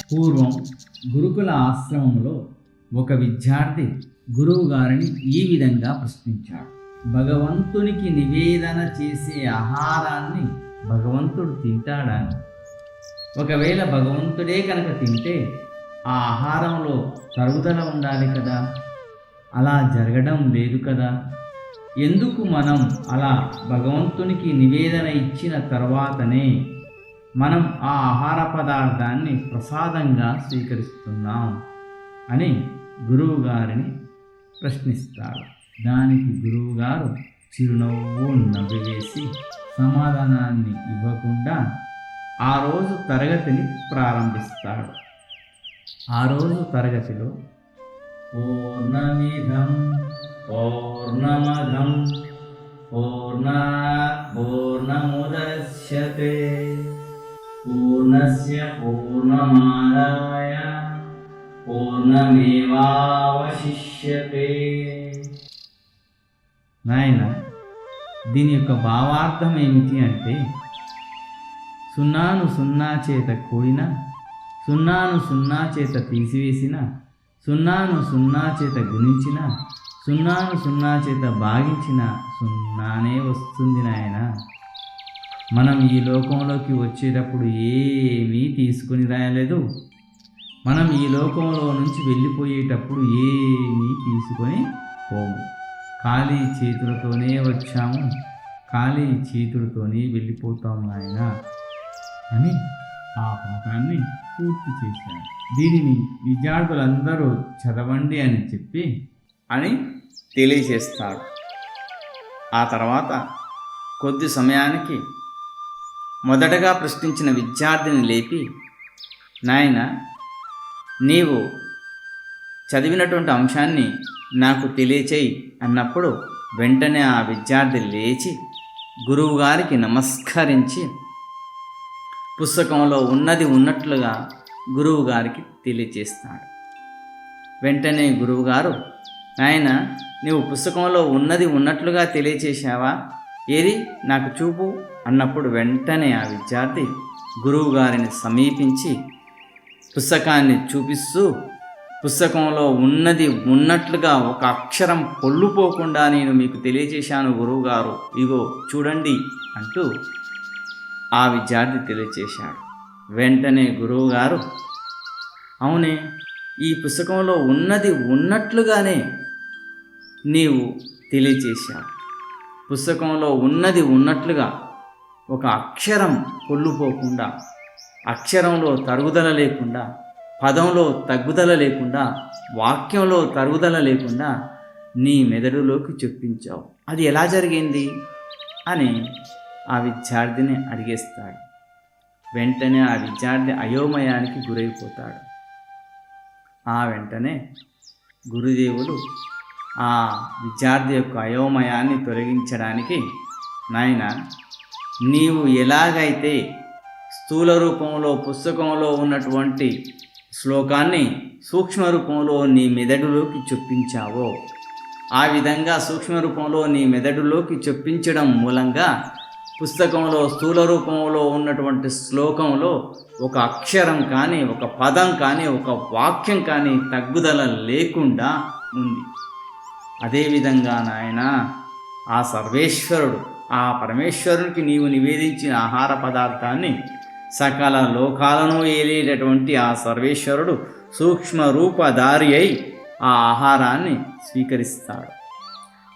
పూర్వం గురుకుల ఆశ్రమంలో ఒక విద్యార్థి గురువు గారిని ఈ విధంగా ప్రశ్నించాడు. భగవంతునికి నివేదన చేసే ఆహారాన్ని భగవంతుడు తింటాడా? ఒకవేళ భగవంతుడే కనుక తింటే ఆ ఆహారంలో తరుగుదల ఉండాలి కదా, అలా జరగడం లేదు కదా. ఎందుకు మనం అలా భగవంతునికి నివేదన ఇచ్చిన తర్వాతనే మనం ఆ ఆహార పదార్థాన్ని ప్రసాదంగా స్వీకరిస్తున్నాం అని గురువుగారిని ప్రశ్నిస్తాడు. దానికి గురువుగారు చిరునవ్వు నవ్వివేసి సమాధానాన్ని ఇవ్వకుండా ఆ రోజు తరగతిని ప్రారంభిస్తాడు. ఆ రోజు తరగతిలో పూర్ణమిదం పూర్ణమదం పూర్ణాత్ పూర్ణముదచ్యతే పూర్ణస్య పూర్ణమాదాయ పూర్ణమేవావశిష్యతే. నాయన, దీని యొక్క భావార్థం ఏమిటి అంటే, సున్నాను సున్నా చేత కూడిన, సున్నాను సున్నా చేత తీసివేసిన, సున్నాను సున్నా చేత గుణించిన, సున్నాను సున్నా చేత భాగించిన సున్నానే వస్తుంది నాయన. మనం ఈ లోకంలోకి వచ్చేటప్పుడు ఏమీ తీసుకుని రాయలేదు. మనం ఈ లోకంలో నుంచి వెళ్ళిపోయేటప్పుడు ఏమీ తీసుకొని పోము. ఖాళీ చేతులతోనే వచ్చాము, ఖాళీ చేతులతోనే వెళ్ళిపోతాం నాయన అని ఆ పాఠాన్ని పూర్తి చేశాను. దీనిని విద్యార్థులందరూ చదవండి అని చెప్పి తెలియజేస్తాడు. ఆ తర్వాత కొద్ది సమయానికి మొదటగా ప్రశ్నించిన విద్యార్థిని లేపి, నాయన, నీవు చదివినటువంటి అంశాన్ని నాకు తెలియచేయి అన్నప్పుడు వెంటనే ఆ విద్యార్థి లేచి గురువుగారికి నమస్కరించి పుస్తకంలో ఉన్నది ఉన్నట్లుగా గురువుగారికి తెలియచేస్తాడు. వెంటనే గురువుగారు, నాయన, నీవు పుస్తకంలో ఉన్నది ఉన్నట్లుగా తెలియచేశావా? ఏది నాకు చూపు అన్నప్పుడు వెంటనే ఆ విద్యార్థి గురువుగారిని సమీపించి పుస్తకాన్ని చూపిస్తూ, పుస్తకంలో ఉన్నది ఉన్నట్లుగా ఒక అక్షరం పొల్లుపోకుండా నేను మీకు తెలియజేశాను గురువుగారు, ఇగో చూడండి అంటూ ఆ విద్యార్థి తెలియచేశాడు. వెంటనే గురువుగారు, అవునే, ఈ పుస్తకంలో ఉన్నది ఉన్నట్లుగానే నీవు తెలియచేశావు. పుస్తకంలో ఉన్నది ఉన్నట్లుగా ఒక అక్షరం పొల్లుపోకుండా, అక్షరంలో తరుగుదల లేకుండా, పదంలో తగ్గుదల లేకుండా, వాక్యంలో తరుగుదల లేకుండా నీ మెదడులోకి చొప్పించావు. అది ఎలా జరిగింది అని ఆ విద్యార్థిని అడిగేస్తాడు. వెంటనే ఆ విద్యార్థి అయోమయానికి గురైపోతాడు. ఆ వెంటనే గురుదేవులు ఆ విద్యార్థి యొక్క అయోమయాన్ని తొలగించడానికి, నాయన, నీవు ఎలాగైతే స్థూల రూపంలో పుస్తకంలో ఉన్నటువంటి శ్లోకాన్ని సూక్ష్మ రూపంలో నీ మెదడులోకి చొప్పించావో, ఆ విధంగా సూక్ష్మ రూపంలో నీ మెదడులోకి చొప్పించడం మూలంగా పుస్తకంలో స్థూల రూపంలో ఉన్నటువంటి శ్లోకంలో ఒక అక్షరం కానీ, ఒక పదం కానీ, ఒక వాక్యం కానీ తగ్గుదల లేకుండా ఉంది. అదేవిధంగా నాయన, ఆ సర్వేశ్వరుడు, ఆ పరమేశ్వరునికి నీవు నివేదించిన ఆహార పదార్థాన్ని సకల లోకాలను ఏలేటటువంటి ఆ సర్వేశ్వరుడు సూక్ష్మ రూపధారి అయి ఆ ఆహారాన్ని స్వీకరిస్తాడు.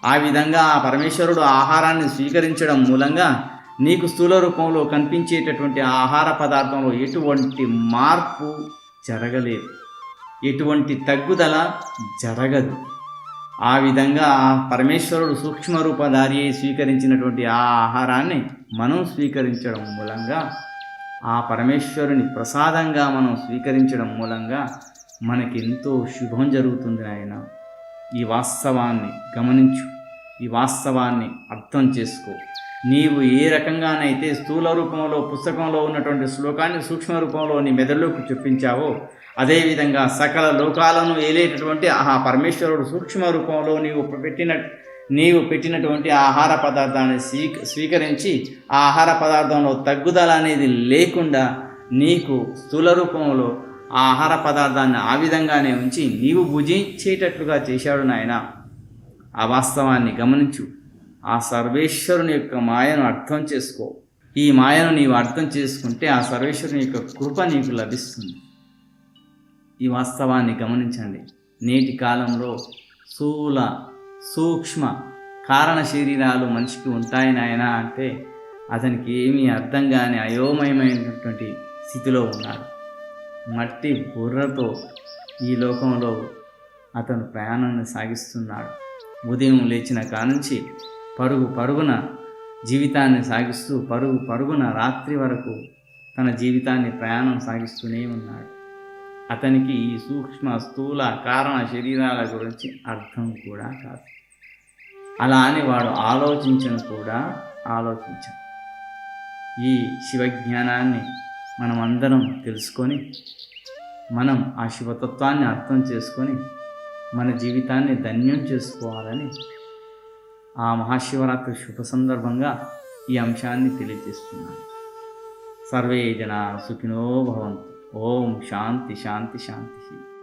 ఆ విధంగా ఆ పరమేశ్వరుడు ఆహారాన్ని స్వీకరించడం మూలంగా నీకు స్థూల రూపంలో కనిపించేటటువంటి ఆహార పదార్థంలో ఎటువంటి మార్పు జరగలేదు, ఎటువంటి తగ్గుదల జరగదు. ఆ విధంగా ఆ పరమేశ్వరుడు సూక్ష్మ రూపధారి స్వీకరించినటువంటి ఆ ఆహారాన్ని మనం స్వీకరించడం మూలంగా, ఆ పరమేశ్వరుని ప్రసాదంగా మనం స్వీకరించడం మూలంగా మనకెంతో శుభం జరుగుతుంది నాయన. ఈ వాస్తవాన్ని గమనించు, ఈ వాస్తవాన్ని అర్థం చేసుకో. నీవు ఏ రకంగానైతే స్థూల రూపంలో పుస్తకంలో ఉన్నటువంటి శ్లోకాన్ని సూక్ష్మ రూపంలో నీ మెదడులోకి చొప్పించావో, అదేవిధంగా సకల లోకాలను ఏలేటటువంటి ఆ పరమేశ్వరుడు సూక్ష్మ రూపంలో నీవు పెట్టినటువంటి ఆహార పదార్థాన్ని స్వీకరించి ఆ ఆహార పదార్థంలో తగ్గుదల అనేది లేకుండా నీకు స్థూల రూపంలో ఆ ఆహార పదార్థాన్ని ఆ విధంగానే ఉంచి నీవు భుజించేటట్లుగా చేశాడు నాయన. ఆ వాస్తవాన్ని గమనించు. ఆ సర్వేశ్వరుని యొక్క మాయను అర్థం చేసుకో. ఈ మాయను నీవు అర్థం చేసుకుంటే ఆ సర్వేశ్వరుని యొక్క కృప నీకు లభిస్తుంది. ఈ వాస్తవాన్ని గమనించండి. నేటి కాలంలో స్థూల సూక్ష్మ కారణ శరీరాలు మనిషికి ఉంటాయి నాయన అంటే అతనికి ఏమీ అర్థం కాని అయోమయమైనటువంటి స్థితిలో ఉన్నాడు. మట్టి బుర్రతో ఈ లోకంలో అతను ప్రయాణాన్ని సాగిస్తున్నాడు. ఉదయం లేచిన కానుంచి పరుగున జీవితాన్ని సాగిస్తూ పరుగున రాత్రి వరకు తన జీవితాన్ని ప్రయాణం సాగిస్తూనే ఉన్నాడు. అతనికి ఈ సూక్ష్మ స్థూల కారణ శరీరాల గురించి అర్థం కూడా కాదు. అలా అని వాడు ఆలోచించను. ఈ శివజ్ఞానాన్ని మనం అందరం తెలుసుకొని మనం ఆ శివతత్వాన్ని అర్థం చేసుకొని మన జీవితాన్ని ధన్యం చేసుకోవాలని ఆ మహాశివరాత్రి శుభ సందర్భంగా ఈ అంశాన్ని తెలియజేస్తున్నాను. సర్వే జనా సుఖినో భవంతు. ఓం శాంతి శాంతి శాంతి.